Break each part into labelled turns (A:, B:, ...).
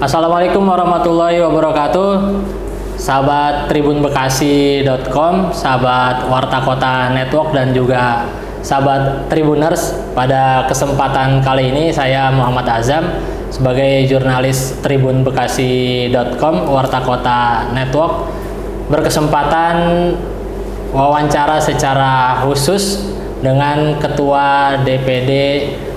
A: Assalamualaikum warahmatullahi wabarakatuh. Sahabat tribunbekasi.com, sahabat Warta Kota Network, dan juga sahabat Tribuners. Pada kesempatan kali ini saya Muhammad Azam sebagai jurnalis tribunbekasi.com, Warta Kota Network, berkesempatan wawancara secara khusus dengan Ketua DPD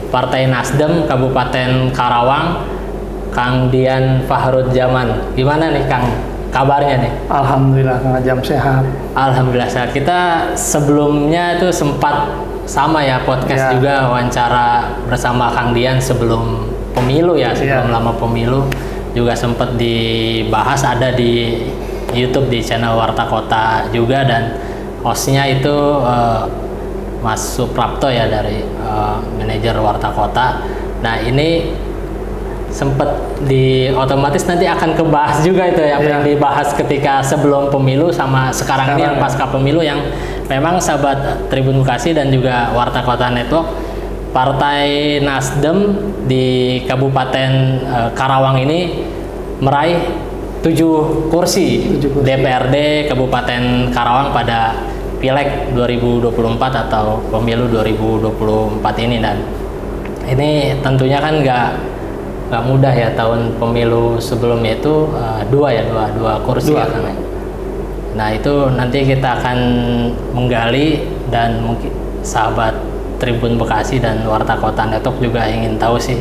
A: Partai Nasdem Kabupaten Karawang, Kang Dian Fahrudzaman. Gimana nih Kang kabarnya nih?
B: Alhamdulillah Kang Ajam sehat.
A: Alhamdulillah sehat. Kita sebelumnya itu sempat sama ya podcast juga, wawancara bersama Kang Dian sebelum pemilu ya, sebelum lama pemilu juga sempat dibahas, ada di YouTube di channel Warta Kota juga, dan hostnya itu Mas Suprapto ya, dari manajer Warta Kota. Nah ini sempat otomatis nanti akan kebahas juga itu ya, apa yang dibahas ketika sebelum pemilu sama sekarang ini yang pasca pemilu, yang memang sahabat Tribun Bekasi dan juga Warta Kota Network, Partai Nasdem di Kabupaten Karawang ini meraih 7 kursi DPRD Kabupaten Karawang pada Pileg 2024 atau pemilu 2024 ini. Dan ini tentunya kan nggak mudah ya, tahun pemilu sebelumnya itu dua kursi ya kan. Nah itu nanti kita akan menggali, dan mungkin sahabat Tribun Bekasi dan Warta Kota Network juga ingin tahu sih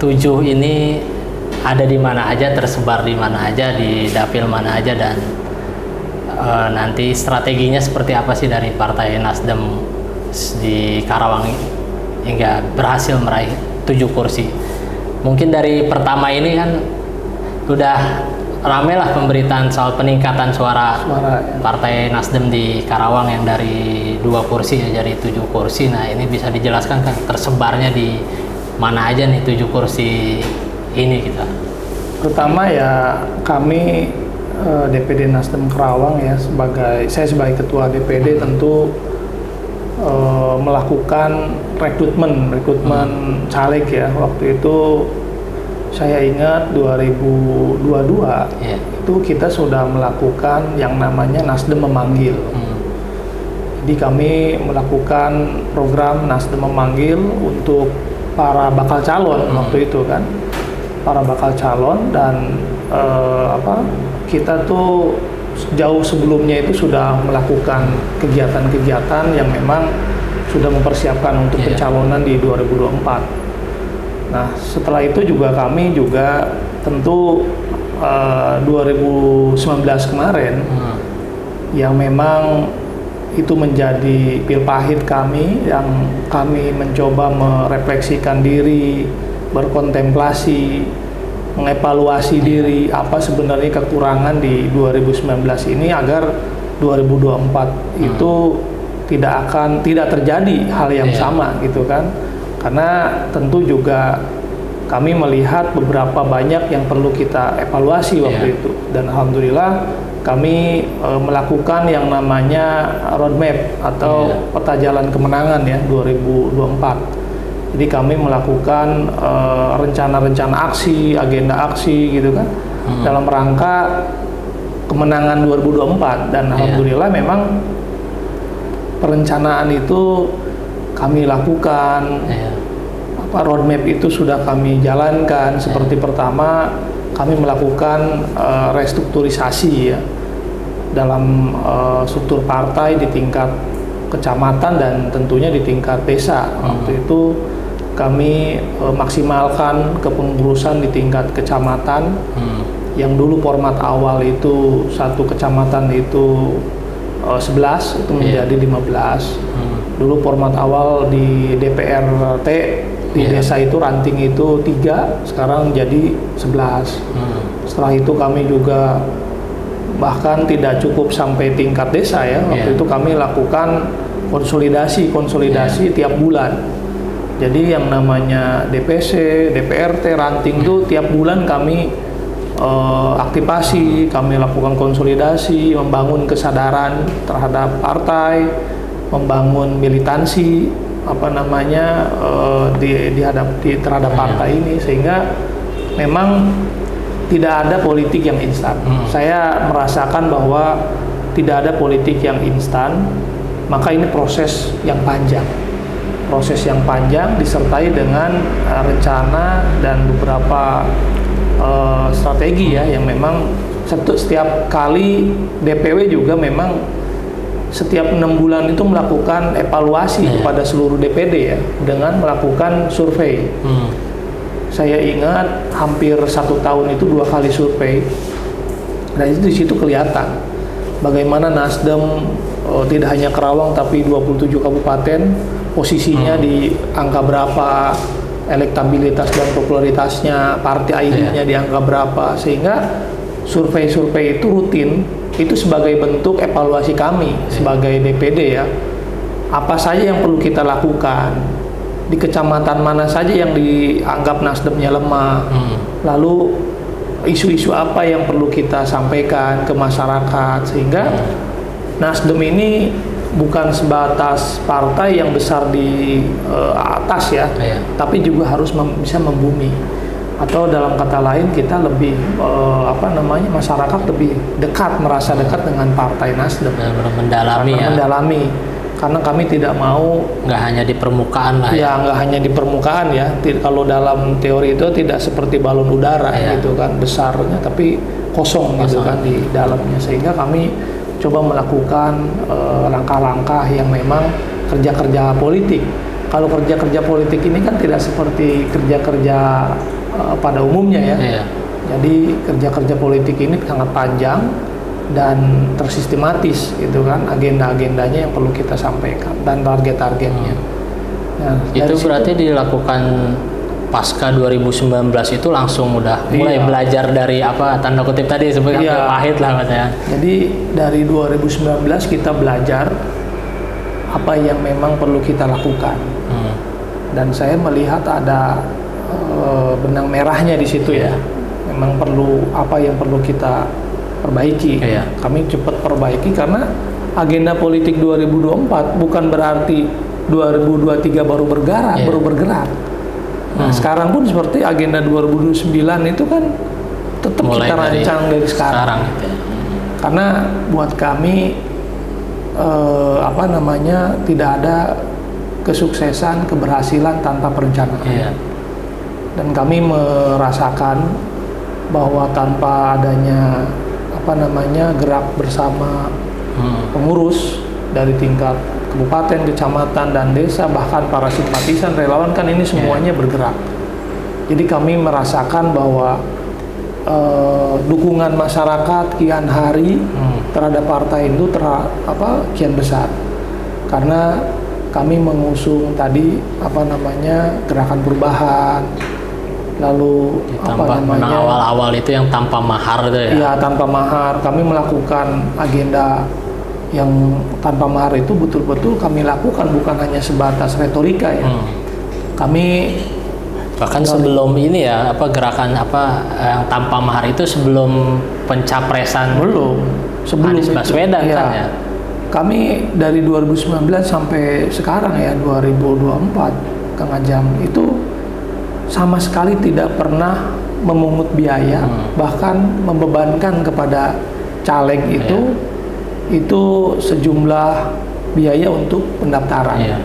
A: 7 ini ada di mana aja, tersebar di mana aja, di dapil mana aja, dan nanti strateginya seperti apa sih dari Partai Nasdem di Karawang hingga berhasil meraih 7 kursi. Mungkin dari pertama ini kan udah rame lah pemberitaan soal peningkatan suara Partai Nasdem di Karawang yang dari 2 kursi ya jadi 7 kursi. Nah ini bisa dijelaskan kan tersebarnya di mana aja nih 7 kursi ini kita?
B: Pertama ya kami DPD Nasdem Karawang ya, saya sebagai ketua DPD tentu melakukan rekrutmen caleg ya. Waktu itu saya ingat 2022 itu kita sudah melakukan yang namanya Nasdem Memanggil. Jadi kami melakukan program Nasdem Memanggil untuk para bakal calon waktu itu kan, para bakal calon, dan kita tuh jauh sebelumnya itu sudah melakukan kegiatan-kegiatan yang memang sudah mempersiapkan untuk pencalonan di 2024. Nah setelah itu juga kami juga tentu 2019 kemarin yang memang itu menjadi pil pahit kami, yang kami mencoba merefleksikan diri, berkontemplasi, mengevaluasi diri apa sebenarnya kekurangan di 2019 ini agar 2024 itu tidak terjadi hal yang sama gitu kan. Karena tentu juga kami melihat beberapa banyak yang perlu kita evaluasi waktu itu, dan alhamdulillah kami melakukan yang namanya roadmap atau peta jalan kemenangan ya 2024. Jadi kami melakukan rencana-rencana aksi, agenda aksi gitu kan, dalam rangka kemenangan 2024. Dan alhamdulillah memang perencanaan itu kami lakukan, roadmap itu sudah kami jalankan. Seperti pertama kami melakukan restrukturisasi ya dalam struktur partai di tingkat kecamatan dan tentunya di tingkat desa. Waktu itu kami maksimalkan kepengurusan di tingkat kecamatan, yang dulu format awal itu satu kecamatan itu 11 itu menjadi 15. Dulu format awal di DPRT di desa itu ranting itu 3, sekarang jadi 11. Setelah itu kami juga bahkan tidak cukup sampai tingkat desa ya, waktu itu kami lakukan konsolidasi tiap bulan. Jadi yang namanya DPC, DPRT, ranting itu tiap bulan kami aktivasi, kami lakukan konsolidasi, membangun kesadaran terhadap partai, membangun militansi terhadap partai ini, sehingga memang tidak ada politik yang instan. Saya merasakan bahwa tidak ada politik yang instan, maka ini proses yang panjang. Proses yang panjang disertai dengan rencana dan beberapa strategi ya, yang memang setiap kali DPW juga memang setiap 6 bulan itu melakukan evaluasi kepada seluruh DPD ya, dengan melakukan survei. Saya ingat hampir 1 tahun itu 2 kali survei, dan itu di situ kelihatan bagaimana Nasdem tidak hanya Kerawang tapi 27 kabupaten posisinya di angka berapa, elektabilitas dan popularitasnya, partai ID-nya di angka berapa, sehingga survei-survei itu rutin, itu sebagai bentuk evaluasi kami sebagai DPD ya, apa saja yang perlu kita lakukan, di kecamatan mana saja yang dianggap Nasdemnya lemah, lalu isu-isu apa yang perlu kita sampaikan ke masyarakat, sehingga Nasdem ini bukan sebatas partai yang besar di atas ya, tapi juga harus bisa membumi, atau dalam kata lain kita lebih masyarakat lebih dekat, merasa dekat dengan partai Nasdem, mendalami, karena kami tidak mau
A: nggak hanya di permukaan lah
B: ya, nggak hanya di permukaan ya. Kalau dalam teori itu tidak seperti balon udara gitu kan, besarnya tapi kosong gitu kan di dalamnya, sehingga kami coba melakukan langkah-langkah yang memang kerja-kerja politik. Kalau kerja-kerja politik ini kan tidak seperti kerja-kerja pada umumnya ya. Jadi kerja-kerja politik ini sangat panjang dan tersistematis gitu kan, agenda-agendanya yang perlu kita sampaikan dan target-targetnya. Nah,
A: itu berarti dilakukan pasca 2019 itu langsung udah mulai belajar dari apa tanda kutip tadi sebagai pahit lah katanya.
B: Jadi dari 2019 kita belajar apa yang memang perlu kita lakukan. Dan saya melihat ada benang merahnya di situ ya. Memang perlu apa yang perlu kita perbaiki. Kami cepat perbaiki karena agenda politik 2024 bukan berarti 2023 baru bergerak. Nah, sekarang pun seperti agenda 2029 itu kan tetap mulai kita rancang dari sekarang. Karena buat kami tidak ada kesuksesan, keberhasilan tanpa perencanaan. Dan kami merasakan bahwa tanpa adanya gerak bersama pengurus dari tingkat kabupaten, kecamatan, dan desa, bahkan para simpatisan, relawan, kan ini semuanya bergerak. Jadi kami merasakan bahwa dukungan masyarakat kian hari terhadap partai itu kian besar. Karena kami mengusung tadi gerakan perubahan, lalu
A: awal-awal itu yang tanpa mahar itu ya?
B: Iya, tanpa mahar. Kami melakukan agenda yang tanpa mahar itu betul-betul kami lakukan, bukan hanya sebatas retorika ya. Kami
A: bahkan sebelum ini ya, gerakan yang tanpa mahar itu sebelum pencapresan
B: sebelum
A: Anies Baswedan kan ya.
B: Kami dari 2019 sampai sekarang ya 2024 Kang Ajam itu sama sekali tidak pernah memungut biaya, bahkan membebankan kepada caleg itu sejumlah biaya untuk pendaftaran.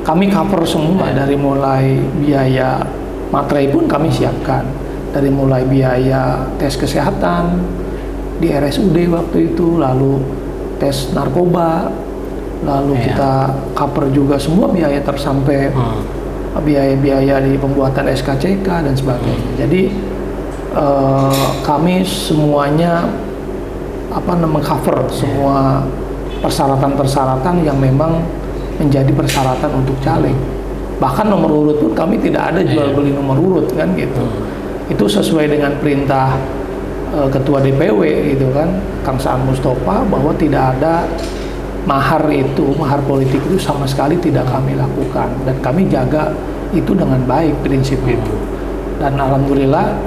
B: Kami cover semua, dari mulai biaya materai pun kami siapkan, dari mulai biaya tes kesehatan di RSUD waktu itu, lalu tes narkoba, lalu kita cover juga semua biaya tersampai biaya-biaya di pembuatan SKCK dan sebagainya. Jadi kami semuanya mengcover semua persyaratan-persyaratan yang memang menjadi persyaratan untuk caleg. Bahkan nomor urut pun kami tidak ada jual beli nomor urut kan gitu. Itu sesuai dengan perintah Ketua DPW gitu kan, Kang Saan Mustafa, bahwa tidak ada mahar politik itu sama sekali tidak kami lakukan, dan kami jaga itu dengan baik prinsip itu. Dan alhamdulillah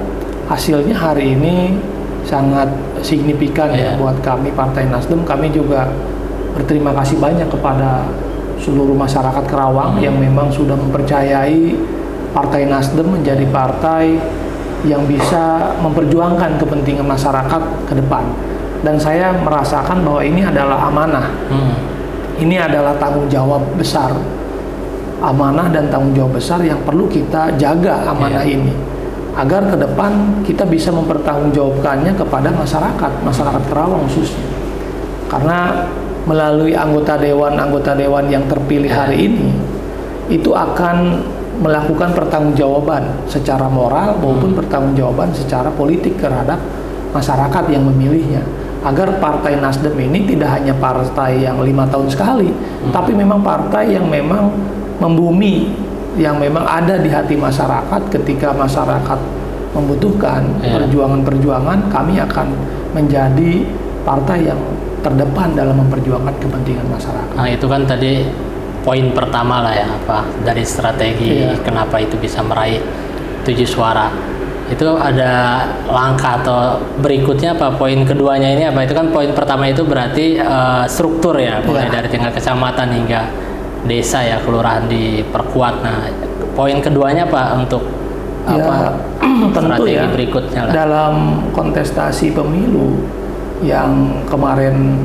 B: hasilnya hari ini sangat signifikan ya buat kami Partai Nasdem. Kami juga berterima kasih banyak kepada seluruh masyarakat Kerawang yang memang sudah mempercayai Partai Nasdem menjadi partai yang bisa memperjuangkan kepentingan masyarakat ke depan. Dan saya merasakan bahwa ini adalah amanah. Ini adalah tanggung jawab besar. Amanah dan tanggung jawab besar yang perlu kita jaga amanah ini. Agar ke depan kita bisa mempertanggungjawabkannya kepada masyarakat Kerawang khususnya. Karena melalui anggota dewan yang terpilih hari ini, itu akan melakukan pertanggungjawaban secara moral maupun pertanggungjawaban secara politik terhadap masyarakat yang memilihnya. Agar Partai Nasdem ini tidak hanya partai yang 5 tahun sekali, tapi memang partai yang memang membumi, yang memang ada di hati masyarakat. Ketika masyarakat membutuhkan perjuangan-perjuangan, kami akan menjadi partai yang terdepan dalam memperjuangkan kepentingan masyarakat.
A: Nah, itu kan tadi poin pertama lah ya, dari strategi kenapa itu bisa meraih 7 suara. Itu ada langkah atau berikutnya apa? Poin keduanya ini apa? Itu kan poin pertama itu berarti struktur ya, mulai dari tingkat kecamatan hingga desa ya, kelurahan diperkuat. Nah, poin keduanya apa untuk strategi berikutnya lah?
B: Dalam kontestasi pemilu yang kemarin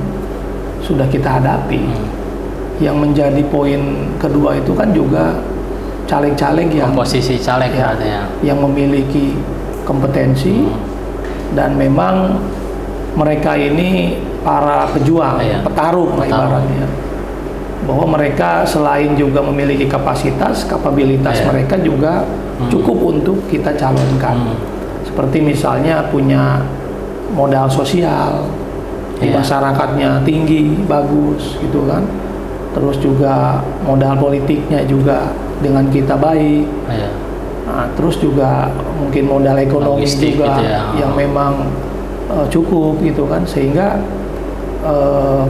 B: sudah kita hadapi, yang menjadi poin kedua itu kan juga caleg-caleg yang
A: posisi caleg
B: yang memiliki kompetensi dan memang mereka ini para pejuang, petarung ibaratnya, bahwa mereka selain juga memiliki kapabilitas mereka juga cukup untuk kita calonkan. Seperti misalnya punya modal sosial di masyarakatnya tinggi, bagus gitu kan. Terus juga modal politiknya juga dengan kita baik. Nah, terus juga mungkin modal ekonomi logistik juga gitu yang memang cukup gitu kan, sehingga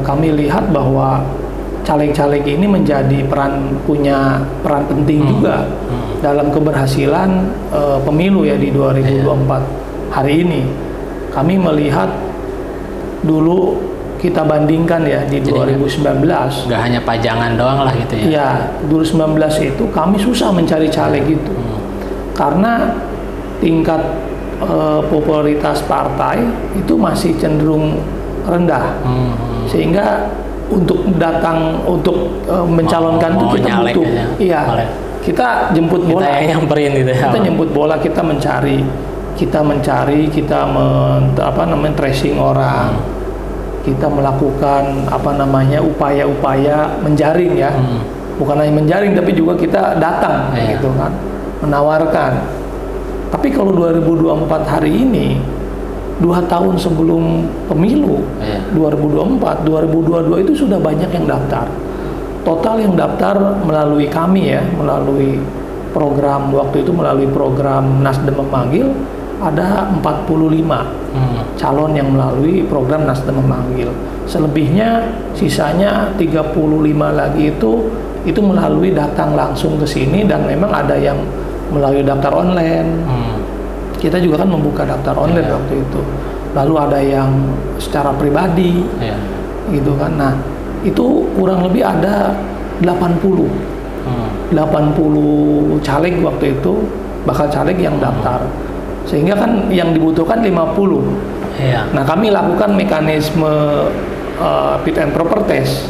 B: kami lihat bahwa caleg-caleg ini punya peran penting juga dalam keberhasilan pemilu ya di 2024 hari ini. Kami melihat dulu kita bandingkan ya di 2019,
A: nggak hanya pajangan doang lah gitu ya.
B: Iya, 2019 itu kami susah mencari caleg gitu. Karena tingkat popularitas partai itu masih cenderung rendah. Sehingga untuk mencalonkan itu kita butuh. Iya. Kita jemput bola.
A: Kita yang nyamperin gitu ya.
B: Kita jemput bola, kita mencari, tracing orang. Kita melakukan upaya-upaya menjaring ya, bukan hanya menjaring tapi juga kita datang gitu kan, menawarkan. Tapi kalau 2024 hari ini 2 tahun sebelum pemilu 2024, 2022 itu sudah banyak yang daftar. Total yang daftar melalui kami ya, melalui program waktu itu, melalui program Nasdem Memanggil, ada 45 calon yang melalui program Nasdem Memanggil. Selebihnya, sisanya 35 lagi itu melalui datang langsung ke sini, dan memang ada yang melalui daftar online. Kita juga kan membuka daftar online waktu itu. Lalu ada yang secara pribadi, gitu kan. Nah, itu kurang lebih ada 80 caleg waktu itu, bakal caleg yang daftar. Sehingga kan yang dibutuhkan 50. Nah, kami lakukan mekanisme fit and proper test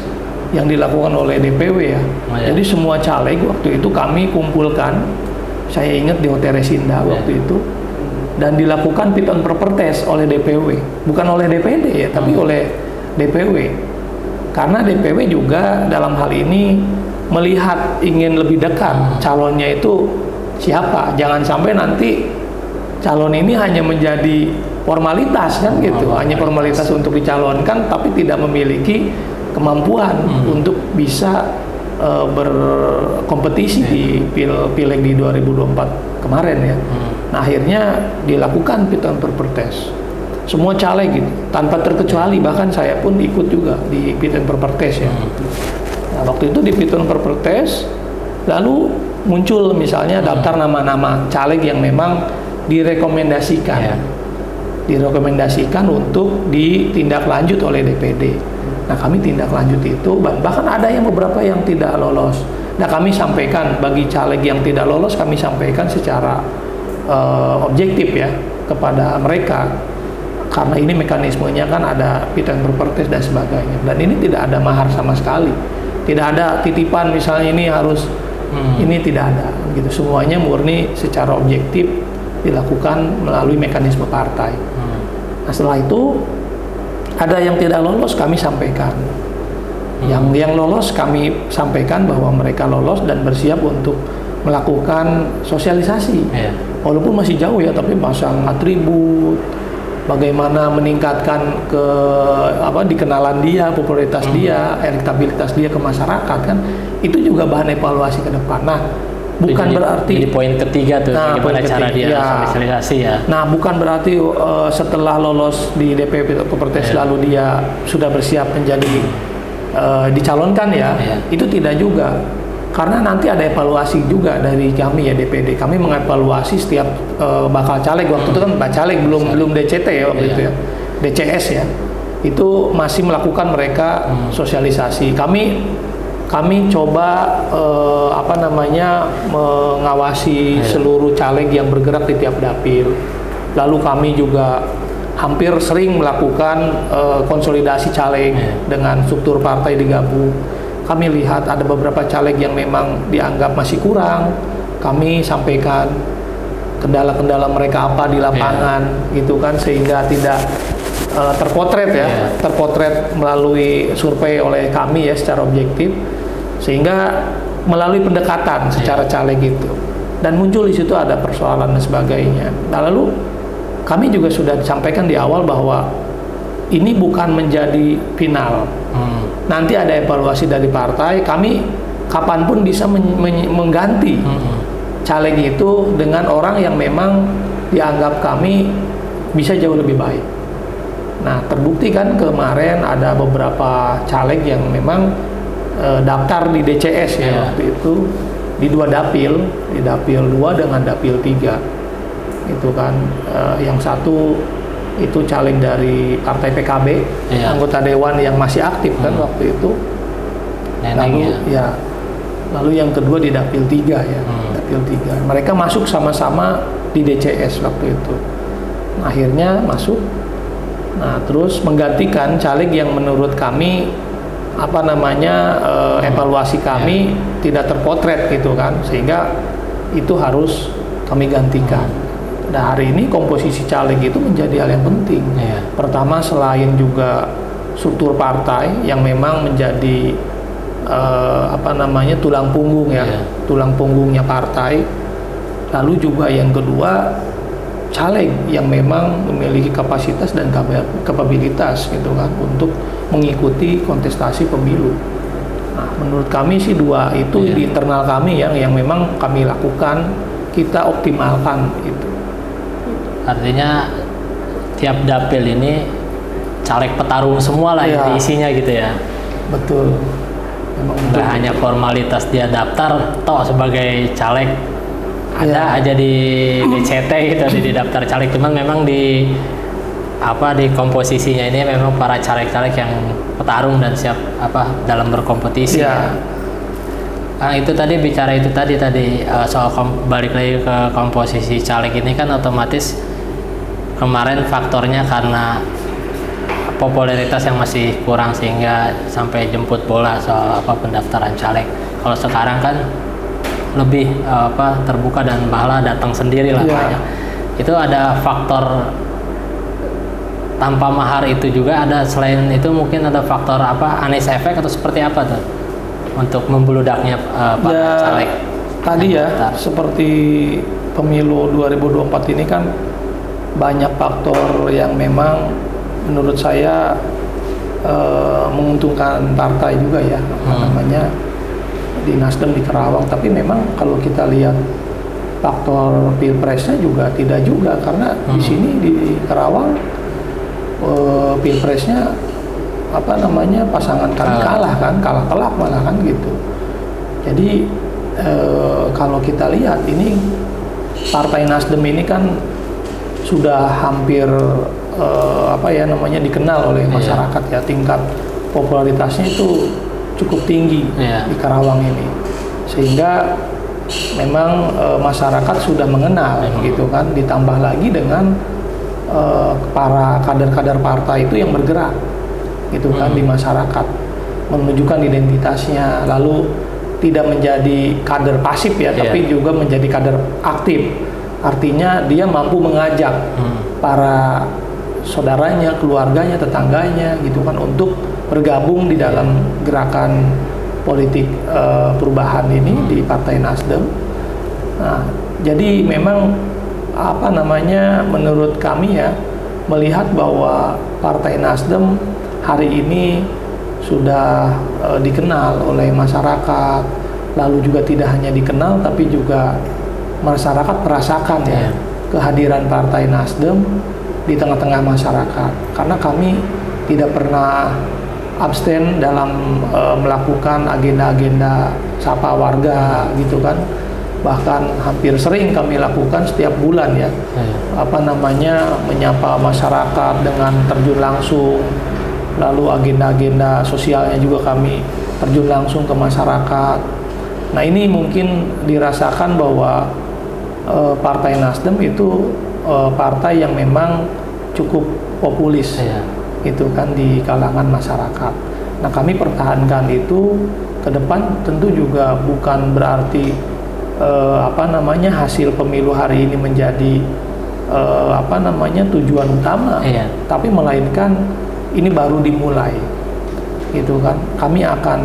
B: yang dilakukan oleh DPW ya. Jadi semua caleg waktu itu kami kumpulkan, saya ingat di Hotel Resinda waktu itu, dan dilakukan fit and proper test oleh DPW, bukan oleh DPD ya, tapi oleh DPW. Karena DPW juga dalam hal ini melihat, ingin lebih dekat calonnya itu siapa. Jangan sampai nanti calon ini hanya menjadi formalitas kan gitu, hanya formalitas untuk dicalonkan tapi tidak memiliki kemampuan untuk bisa berkompetisi di pileg di 2024 kemarin ya. Nah, akhirnya dilakukan fit and proper test. Semua caleg gitu, tanpa terkecuali, bahkan saya pun ikut juga di fit and proper test ya. Nah, waktu itu di fit and proper test, lalu muncul misalnya daftar nama-nama caleg yang memang direkomendasikan untuk ditindaklanjut oleh DPD. Nah, kami tindak lanjut itu, bahkan ada yang beberapa yang tidak lolos. Nah, kami sampaikan bagi caleg yang tidak lolos, kami sampaikan secara objektif ya kepada mereka, karena ini mekanismenya kan ada fit and proper test dan sebagainya, dan ini tidak ada mahar sama sekali, tidak ada titipan misalnya ini harus ini, tidak ada gitu, semuanya murni secara objektif dilakukan melalui mekanisme partai. Nah, setelah itu ada yang tidak lolos kami sampaikan. Yang lolos kami sampaikan bahwa mereka lolos dan bersiap untuk melakukan sosialisasi. Walaupun masih jauh ya, tapi pasang atribut, bagaimana meningkatkan dikenalan dia, popularitas dia, elektabilitas dia ke masyarakat kan, itu juga bahan evaluasi ke depan. Nah, bukan berarti
A: jadi poin ketiga tuh, gimana cara dia sosialisasi ya.
B: Nah, bukan berarti setelah lolos di DPP Propertes lalu dia sudah bersiap menjadi dicalonkan ya. Itu tidak juga. Karena nanti ada evaluasi juga dari kami ya, DPD. Kami mengevaluasi setiap bakal caleg. Waktu itu kan caleg belum DCT ya waktu itu ya. DCS ya. Itu masih melakukan mereka sosialisasi. Kami coba mengawasi seluruh caleg yang bergerak di tiap dapil. Lalu kami juga hampir sering melakukan konsolidasi caleg dengan struktur partai digabung. Kami lihat ada beberapa caleg yang memang dianggap masih kurang. Kami sampaikan kendala-kendala mereka apa di lapangan, gitu kan, sehingga tidak terpotret ya, terpotret melalui survei oleh kami ya secara objektif, sehingga melalui pendekatan secara caleg itu, dan muncul di situ ada persoalan dan sebagainya. Nah, lalu kami juga sudah disampaikan di awal bahwa ini bukan menjadi final. Nanti ada evaluasi dari partai, kami kapanpun bisa mengganti caleg itu dengan orang yang memang dianggap kami bisa jauh lebih baik. Nah, terbukti kan kemarin ada beberapa caleg yang memang daftar di DCS ya waktu itu, di 2 dapil, di dapil 2 dengan dapil 3. Itu kan yang satu itu caleg dari partai PKB, anggota dewan yang masih aktif kan waktu itu. Lalu yang kedua di dapil 3 ya, dapil 3. Mereka masuk sama-sama di DCS waktu itu. Nah, akhirnya masuk. Nah, terus menggantikan caleg yang menurut kami evaluasi kami tidak terpotret gitu kan, sehingga itu harus kami gantikan. Nah, hari ini komposisi caleg itu menjadi hal yang penting. Pertama, selain juga struktur partai yang memang menjadi tulang punggung ya, tulang punggungnya partai. Lalu juga yang kedua, caleg yang memang memiliki kapasitas dan kapabilitas gitu kan untuk mengikuti kontestasi pemilu. Nah, menurut kami sih 2 itu di internal kami yang memang kami lakukan, kita optimalkan itu.
A: Artinya tiap dapil ini caleg petarung semua lah isinya gitu ya.
B: Betul.
A: Nggak hanya formalitas dia daftar toh sebagai caleg, ada aja di DCT gitu, di daftar caleg, cuman memang di komposisinya ini memang para caleg-caleg yang petarung dan siap dalam berkompetisi. Nah, itu tadi bicara itu tadi soal balik lagi ke komposisi caleg ini kan otomatis kemarin faktornya karena popularitas yang masih kurang sehingga sampai jemput bola soal pendaftaran caleg. Kalau sekarang kan lebih terbuka dan malah datang sendiri lah banyak. Itu ada faktor tanpa mahar itu juga ada, selain itu mungkin ada faktor Anies effect atau seperti apa tuh untuk membeludaknya caleg?
B: Tadi seperti pemilu 2024 ini kan banyak faktor yang memang menurut saya menguntungkan partai juga ya, di Nasdem di Karawang. Tapi memang kalau kita lihat faktor pilpresnya juga tidak juga, karena di sini di Karawang pilpresnya pasangan kami kalah telak malah kan gitu. Jadi kalau kita lihat ini Partai Nasdem ini kan sudah hampir dikenal oleh masyarakat ya, tingkat popularitasnya itu cukup tinggi di Karawang ini, sehingga memang masyarakat sudah mengenal gitu kan, ditambah lagi dengan para kader-kader partai itu yang bergerak gitu kan di masyarakat, menunjukkan identitasnya, lalu tidak menjadi kader pasif ya, tapi juga menjadi kader aktif. Artinya dia mampu mengajak para saudaranya, keluarganya, tetangganya gitu kan untuk bergabung di dalam gerakan politik perubahan ini di Partai Nasdem. Nah, jadi memang apa namanya, menurut kami ya, melihat bahwa Partai Nasdem hari ini sudah dikenal oleh masyarakat, lalu juga tidak hanya dikenal tapi juga masyarakat merasakan ya kehadiran Partai Nasdem di tengah-tengah masyarakat, karena kami tidak pernah absen dalam melakukan agenda-agenda sapa warga gitu kan, bahkan hampir sering kami lakukan setiap bulan ya, apa namanya, menyapa masyarakat dengan terjun langsung, lalu agenda-agenda sosialnya juga kami terjun langsung ke masyarakat. Nah, ini mungkin dirasakan bahwa Partai Nasdem itu partai yang memang cukup populis itu kan di kalangan masyarakat. Nah, kami pertahankan itu ke depan, tentu juga bukan berarti apa namanya, hasil pemilu hari ini menjadi apa namanya, tujuan utama, tapi melainkan ini baru dimulai gitu kan. Kami akan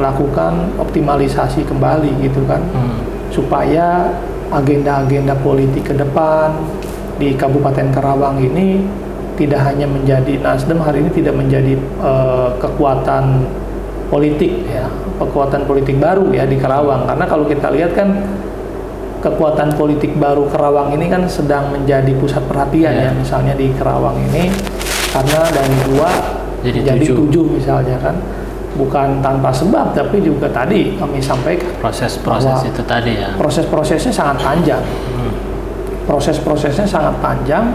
B: lakukan optimalisasi kembali gitu kan, supaya agenda-agenda politik ke depan di Kabupaten Karawang ini tidak hanya menjadi, Nasdem hari ini tidak menjadi kekuatan politik ya, kekuatan politik baru ya di Karawang. Karena kalau kita lihat kan, kekuatan politik baru Karawang ini kan sedang menjadi pusat perhatian ya, misalnya di Karawang ini, karena dari 2 jadi 7 misalnya kan, bukan tanpa sebab, tapi juga tadi kami sampaikan
A: proses-proses itu tadi ya,
B: proses-prosesnya sangat panjang, proses-prosesnya sangat panjang,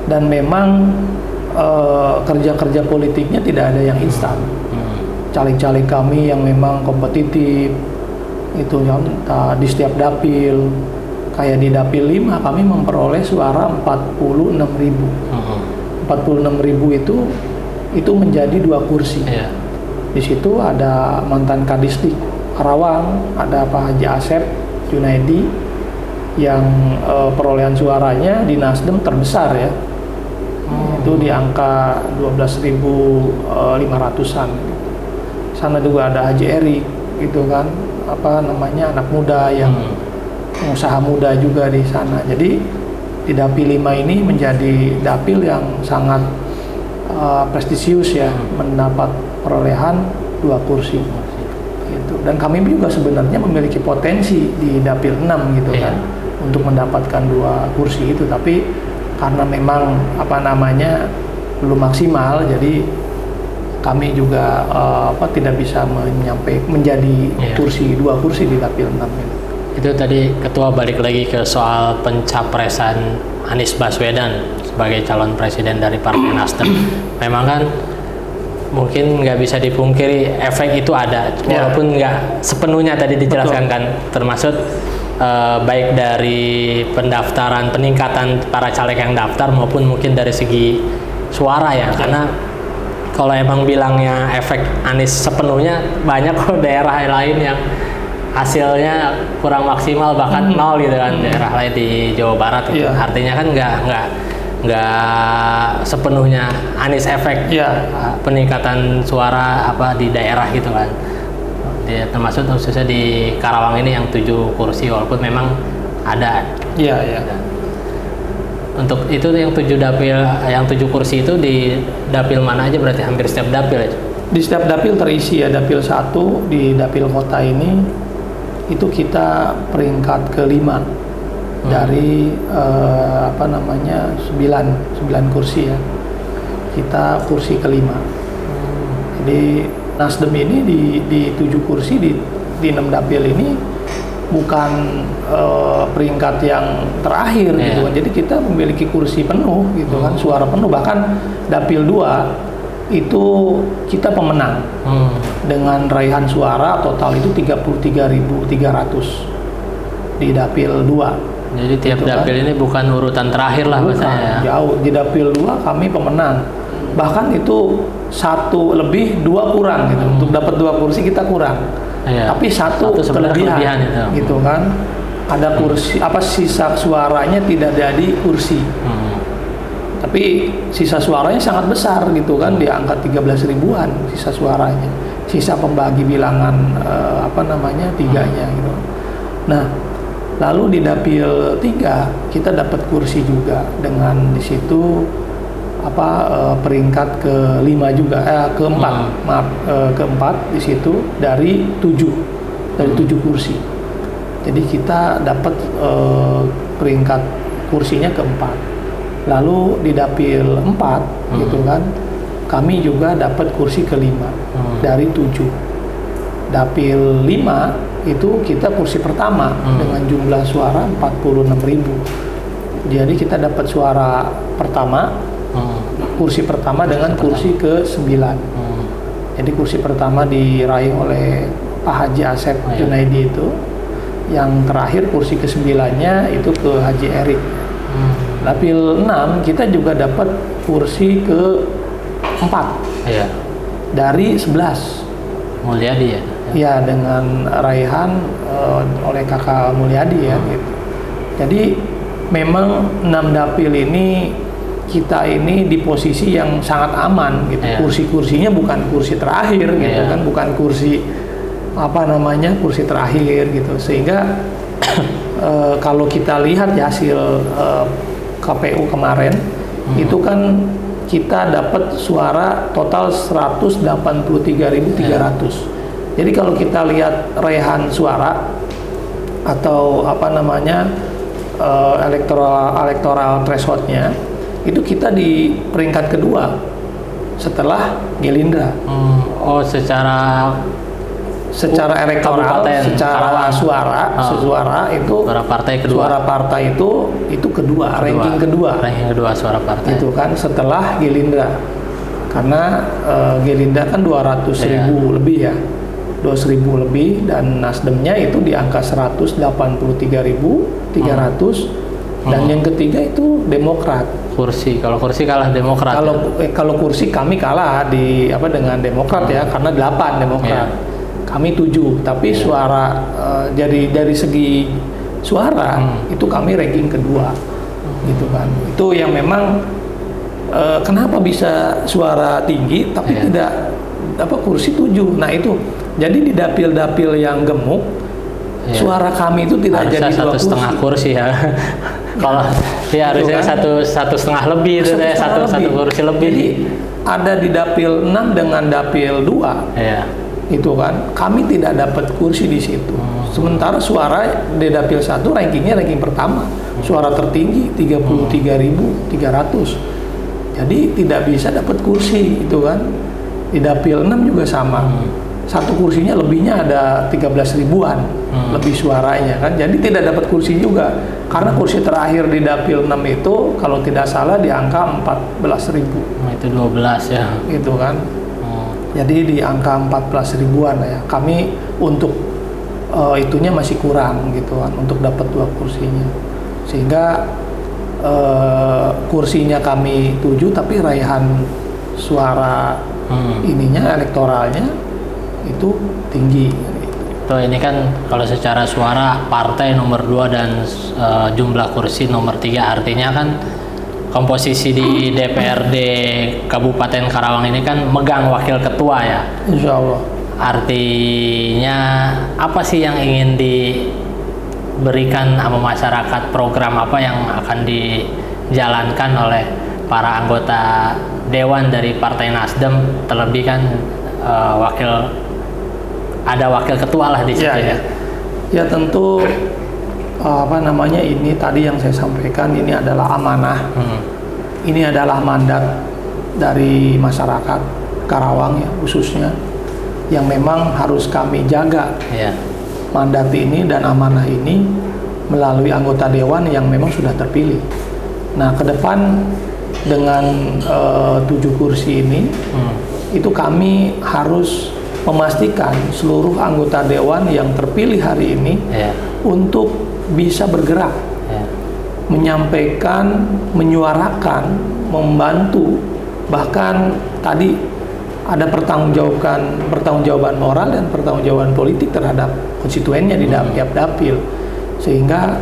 B: dan memang kerja-kerja politiknya tidak ada yang instan. Caleg-caleg kami yang memang kompetitif itu yang di setiap dapil, kayak di dapil 5 kami memperoleh suara 46.000. 46.000 itu menjadi 2 kursi. Di situ ada mantan Kadisdik Karawang, ada Pak Haji Asep Junaidi yang perolehan suaranya di Nasdem terbesar ya. Itu di angka 12.500-an. Sana juga ada Haji Erik gitu kan, apa namanya, anak muda yang pengusaha muda juga di sana. Jadi di dapil 5 ini menjadi dapil yang sangat prestisius ya, mendapat perolehan 2 kursi gitu. Dan kami juga sebenarnya memiliki potensi di dapil 6 gitu kan, untuk mendapatkan 2 kursi itu, tapi karena memang apa namanya belum maksimal, jadi kami juga tidak bisa menjadi kursi 2 kursi di dapil 6 itu.
A: Itu tadi Ketua balik lagi ke soal pencapresan Anies Baswedan sebagai calon presiden dari Partai Nasdem. Memang kan mungkin nggak bisa dipungkiri efek itu ada, walaupun nggak sepenuhnya tadi dijelaskan kan, termasuk baik dari pendaftaran, peningkatan para caleg yang daftar, maupun mungkin dari segi suara ya, karena kalau emang bilangnya efek Anies sepenuhnya, banyak kok daerah lain yang hasilnya kurang maksimal, bahkan nol gitu kan, daerah lain di Jawa Barat gitu. Artinya kan nggak sepenuhnya Anies efek peningkatan suara apa di daerah gitu kan. Termasuk khususnya di Karawang ini yang 7 kursi, walaupun memang ada. Untuk itu yang 7 dapil, yang 7 kursi itu di dapil mana aja, berarti hampir setiap dapil ya?
B: Di setiap dapil terisi ya. Dapil 1 di dapil kota ini itu kita peringkat ke-5 dari apa namanya 9 kursi ya. Kita kursi ke-5. Jadi Nasdem ini di 7 kursi di 6 dapil ini bukan peringkat yang terakhir gitu kan. Jadi kita memiliki kursi penuh gitu kan, suara penuh. Bahkan dapil 2 itu kita pemenang dengan raihan suara total itu 33.300 di dapil 2.
A: Jadi tiap
B: gitu
A: dapil ini bukan urutan terakhir lah bahasanya.
B: Jauh, di dapil 2 kami pemenang. Bahkan itu 1 lebih 2 kurang gitu. Untuk dapat 2 kursi kita kurang. Tapi satu kelebihan gitu kan. Ada kursi sisa suaranya tidak jadi kursi. Tapi sisa suaranya sangat besar gitu kan, di angka 13 ribuan sisa suaranya. Sisa pembagi bilangan 3-nya gitu. Nah, lalu di dapil 3 kita dapat kursi juga dengan di situ peringkat ke-5 juga, keempat di situ dari 7 kursi. Jadi kita dapat peringkat kursinya ke-4. Lalu di dapil 4 gitu kan, kami juga dapat kursi ke-5 dari 7. Dapil 5 itu kita kursi pertama dengan jumlah suara 46.000. Jadi kita dapat suara pertama, kursi pertama dengan kursi ke-9. Jadi kursi pertama diraih oleh Pak Haji Asep Junaidi itu. Yang terakhir kursi ke-9-nya itu ke Haji Erik. Dapil 6 kita juga dapat kursi ke-4 dari 11.
A: Mulyadi ya?
B: Ya, dengan raihan oleh kakak Mulyadi ya gitu. Jadi memang 6 dapil ini kita ini di posisi yang sangat aman gitu. Kursi-kursinya bukan kursi terakhir gitu kan, bukan kursi kursi terakhir gitu. Sehingga kalau kita lihat ya hasil KPU kemarin itu kan kita dapat suara total 183.300. Jadi kalau kita lihat raihan suara atau electoral threshold-nya itu kita di peringkat kedua setelah Gerindra. Secara elektoral, secara suara itu
A: suara partai
B: itu kedua, ranking kedua
A: suara partai
B: itu kan setelah Gerindra, karena Gerindra kan 200.000 lebih ya, 200.000 lebih, dan Nasdemnya itu di angka 183.300, dan yang ketiga itu Demokrat.
A: Kalau kursi kalah Demokrat.
B: Kalau kursi kami kalah dengan Demokrat ya, karena 8 Demokrat. Kami 7, tapi suara dari segi suara itu kami ranking kedua, gitu kan. Itu yang memang kenapa bisa suara tinggi tapi tidak kursi 7. Nah itu, jadi di dapil-dapil yang gemuk suara kami itu tidak
A: harusnya
B: jadi
A: 1,5 kursi ya. Kalau harusnya kan? 1,5 lebih itu ya, satu kursi lebih.
B: Jadi ada di dapil 6 dengan dapil 2. Itu kan kami tidak dapat kursi di situ. Sementara suara di dapil 1 rankingnya ranking pertama, suara tertinggi 33.300. Jadi tidak bisa dapat kursi itu kan. Di dapil 6 juga sama. Satu kursinya lebihnya ada 13 ribuan lebih suaranya kan. Jadi tidak dapat kursi juga. Karena kursi terakhir di dapil 6 itu kalau tidak salah di angka 14.000.
A: Itu 12 ya.
B: Gitu kan. Jadi di angka 14 ribuan ya. Kami untuk itunya masih kurang gitu kan untuk dapat 2 kursinya. Sehingga kursinya kami 7 tapi raihan suara elektoralnya itu tinggi.
A: Tuh ini kan kalau secara suara partai nomor 2 dan jumlah kursi nomor 3, artinya kan komposisi di DPRD Kabupaten Karawang ini kan megang wakil ketua ya.
B: Insya Allah.
A: Artinya apa sih yang ingin diberikan sama masyarakat, program apa yang akan dijalankan oleh para anggota Dewan dari Partai Nasdem, terlebih kan ada wakil ketua lah di situ ya.
B: Ya tentu ini tadi yang saya sampaikan, ini adalah amanah. Ini adalah mandat dari masyarakat Karawang ya khususnya, yang memang harus kami jaga. Mandat ini dan amanah ini melalui anggota dewan yang memang sudah terpilih. Nah, ke depan dengan 7 kursi ini itu kami harus memastikan seluruh anggota dewan yang terpilih hari ini untuk bisa bergerak, menyampaikan, menyuarakan, membantu, bahkan tadi ada pertanggungjawaban moral dan pertanggungjawaban politik terhadap konstituennya di tiap dapil, sehingga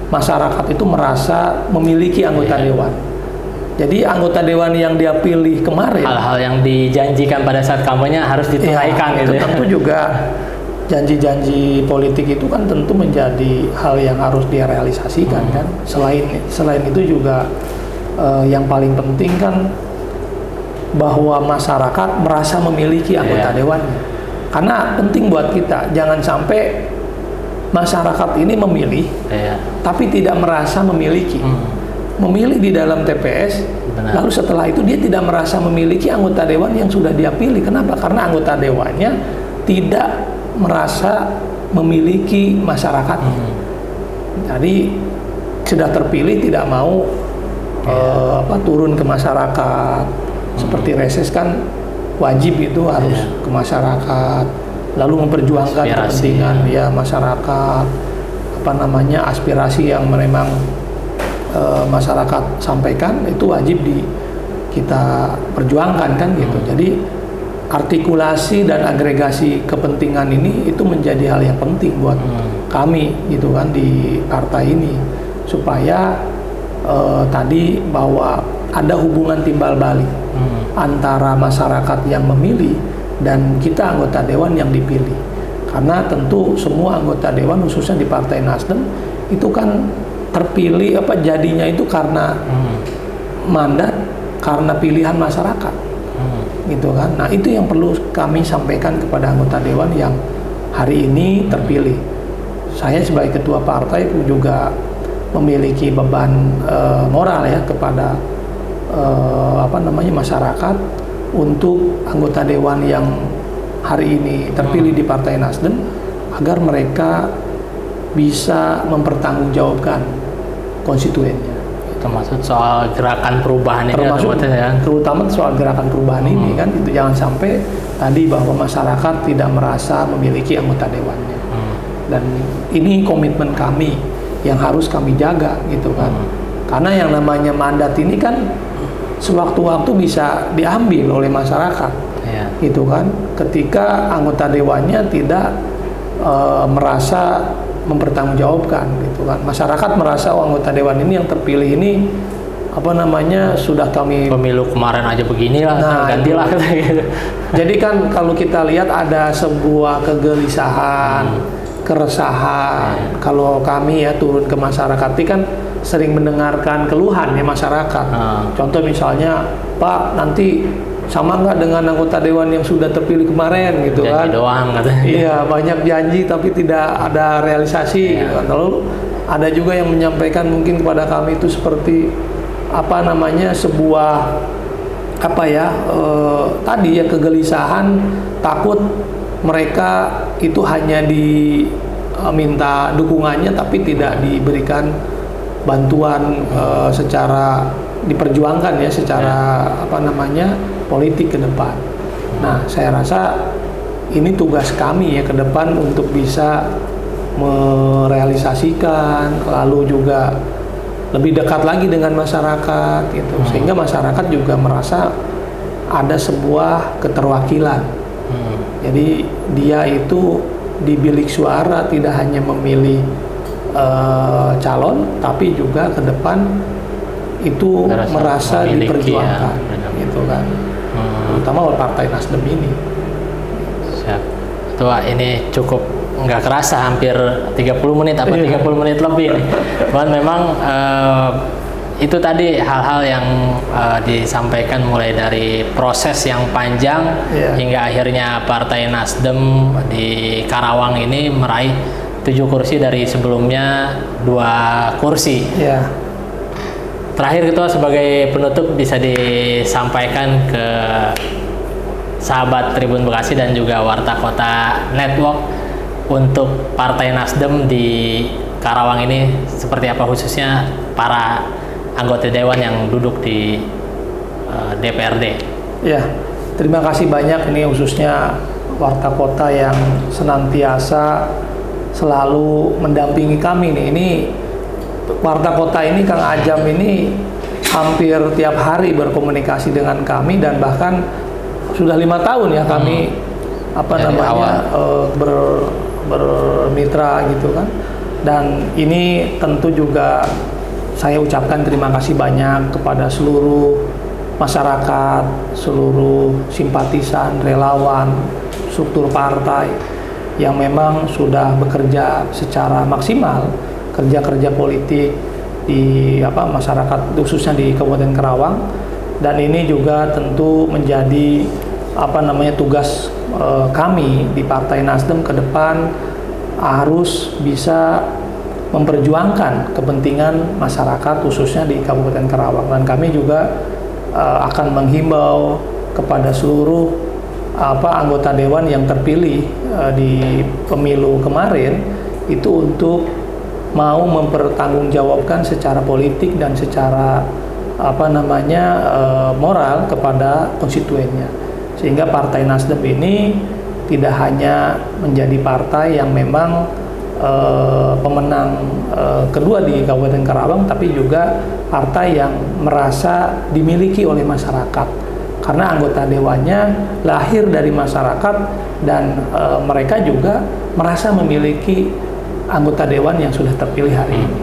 B: masyarakat itu merasa memiliki anggota dewan. Jadi anggota dewan yang dia pilih kemarin,
A: hal-hal yang dijanjikan pada saat kampanye harus ditunaikan gitu.
B: Tentu juga janji-janji politik itu kan tentu menjadi hal yang harus dia realisasikan kan. Selain itu juga yang paling penting kan bahwa masyarakat merasa memiliki anggota dewannya. Karena penting buat kita, jangan sampai masyarakat ini memilih tapi tidak merasa memiliki. Memilih di dalam TPS, lalu setelah itu dia tidak merasa memiliki anggota dewan yang sudah dia pilih. Kenapa? Karena anggota dewannya tidak merasa memiliki masyarakat. Jadi sudah terpilih tidak mau turun ke masyarakat. Seperti reses kan wajib itu harus ke masyarakat, lalu memperjuangkan kepentingan masyarakat, aspirasi yang memang masyarakat sampaikan itu wajib kita perjuangkan kan gitu. Jadi artikulasi dan agregasi kepentingan ini itu menjadi hal yang penting buat kami gitu kan di partai ini, supaya tadi bahwa ada hubungan timbal balik antara masyarakat yang memilih dan kita anggota dewan yang dipilih. Karena tentu semua anggota dewan khususnya di Partai Nasdem itu kan terpilih jadinya itu karena mandat, karena pilihan masyarakat. Gitu kan. Nah, itu yang perlu kami sampaikan kepada anggota dewan yang hari ini terpilih. Saya sebagai ketua partai pun juga memiliki beban moral ya kepada masyarakat untuk anggota dewan yang hari ini terpilih di Partai Nasdem agar mereka bisa mempertanggungjawabkan konstituennya.
A: Termasuk soal gerakan perubahan ini,
B: terutama soal gerakan perubahan ini kan, itu jangan sampai tadi bahwa masyarakat tidak merasa memiliki anggota dewannya. Dan ini komitmen kami yang harus kami jaga gitu kan. Karena yang namanya mandat ini kan sewaktu-waktu bisa diambil oleh masyarakat, gitu kan. Ketika anggota dewannya tidak merasa mempertanggungjawabkan, gitu kan. Masyarakat merasa anggota dewan ini yang terpilih ini sudah kami
A: pemilu kemarin aja beginilah, gantilah gitu.
B: Jadi kan kalau kita lihat ada sebuah kegelisahan, keresahan. Kalau kami turun ke masyarakat ini kan sering mendengarkan keluhan masyarakat. Contoh misalnya, Pak, nanti sama nggak dengan anggota dewan yang sudah terpilih kemarin gitu kan?
A: Janji doang katanya. Iya,
B: banyak janji tapi tidak ada realisasi. Lalu ada juga yang menyampaikan mungkin kepada kami itu seperti sebuah tadi kegelisahan, takut mereka itu hanya diminta dukungannya tapi tidak diberikan bantuan secara diperjuangkan secara politik ke depan. Nah, saya rasa ini tugas kami ke depan untuk bisa merealisasikan, lalu juga lebih dekat lagi dengan masyarakat gitu. Sehingga masyarakat juga merasa ada sebuah keterwakilan. Jadi dia itu di bilik suara tidak hanya memilih calon, tapi juga ke depan itu merasa diperjuangkan, gitu kan. Terutama oleh Partai Nasdem ini.
A: Siap. Tua, ini cukup nggak kerasa hampir 30 menit 30 menit lebih nih. Memang itu tadi hal-hal yang disampaikan mulai dari proses yang panjang hingga akhirnya Partai Nasdem di Karawang ini meraih 7 kursi dari sebelumnya 2 kursi. Terakhir Ketua, sebagai penutup bisa disampaikan ke sahabat Tribun Bekasi dan juga Warta Kota Network untuk Partai Nasdem di Karawang ini seperti apa, khususnya para anggota dewan yang duduk di DPRD.
B: Terima kasih banyak ini khususnya Warta Kota yang senantiasa selalu mendampingi kami nih. Ini Warta Kota ini, Kang Ajam ini hampir tiap hari berkomunikasi dengan kami, dan bahkan sudah 5 tahun ya kami bermitra gitu kan. Dan ini tentu juga saya ucapkan terima kasih banyak kepada seluruh masyarakat, seluruh simpatisan, relawan, struktur partai yang memang sudah bekerja secara maksimal, kerja-kerja politik di masyarakat khususnya di Kabupaten Karawang. Dan ini juga tentu menjadi tugas kami di Partai Nasdem ke depan, harus bisa memperjuangkan kepentingan masyarakat khususnya di Kabupaten Karawang. Dan kami juga akan menghimbau kepada seluruh anggota dewan yang terpilih di pemilu kemarin itu untuk mau mempertanggungjawabkan secara politik dan secara moral kepada konstituennya, sehingga Partai Nasdem ini tidak hanya menjadi partai yang memang pemenang kedua di Kabupaten Karawang, tapi juga partai yang merasa dimiliki oleh masyarakat karena anggota dewannya lahir dari masyarakat, dan mereka juga merasa memiliki anggota dewan yang sudah terpilih hari ini.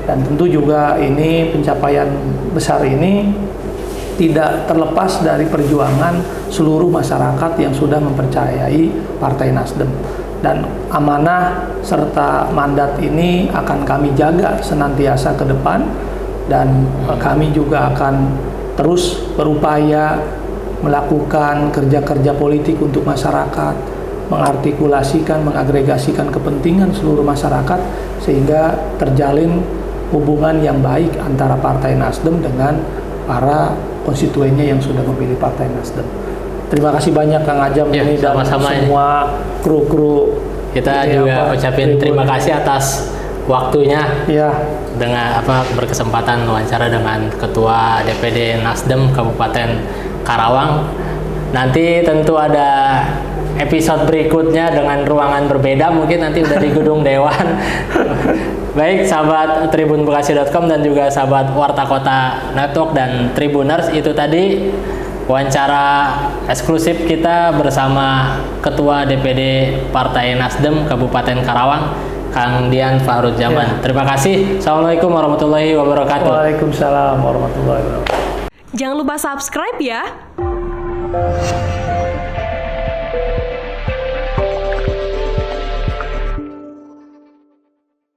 B: Dan tentu juga ini pencapaian besar ini tidak terlepas dari perjuangan seluruh masyarakat yang sudah mempercayai Partai Nasdem. Dan amanah serta mandat ini akan kami jaga senantiasa ke depan, dan kami juga akan terus berupaya melakukan kerja-kerja politik untuk masyarakat, mengartikulasikan, mengagregasikan kepentingan seluruh masyarakat sehingga terjalin hubungan yang baik antara Partai Nasdem dengan para konstituennya yang sudah memilih Partai Nasdem. Terima kasih banyak Kang Ajam
A: ya,
B: ini dan semua kru-kru.
A: Kita juga ucapin terima kasih atas waktunya
B: ya,
A: dengan berkesempatan wawancara dengan Ketua DPD Nasdem Kabupaten Karawang. Nanti tentu ada episode berikutnya dengan ruangan berbeda, mungkin nanti udah di gedung Dewan. Baik, sahabat tribunbekasi.com dan juga sahabat Warta Kota Network dan Tribuners, itu tadi wawancara eksklusif kita bersama Ketua DPD Partai Nasdem Kabupaten Karawang, Kang Dian Fahrudzaman. Terima kasih. Assalamualaikum warahmatullahi wabarakatuh.
B: Waalaikumsalam warahmatullahi wabarakatuh.
C: Jangan lupa subscribe ya.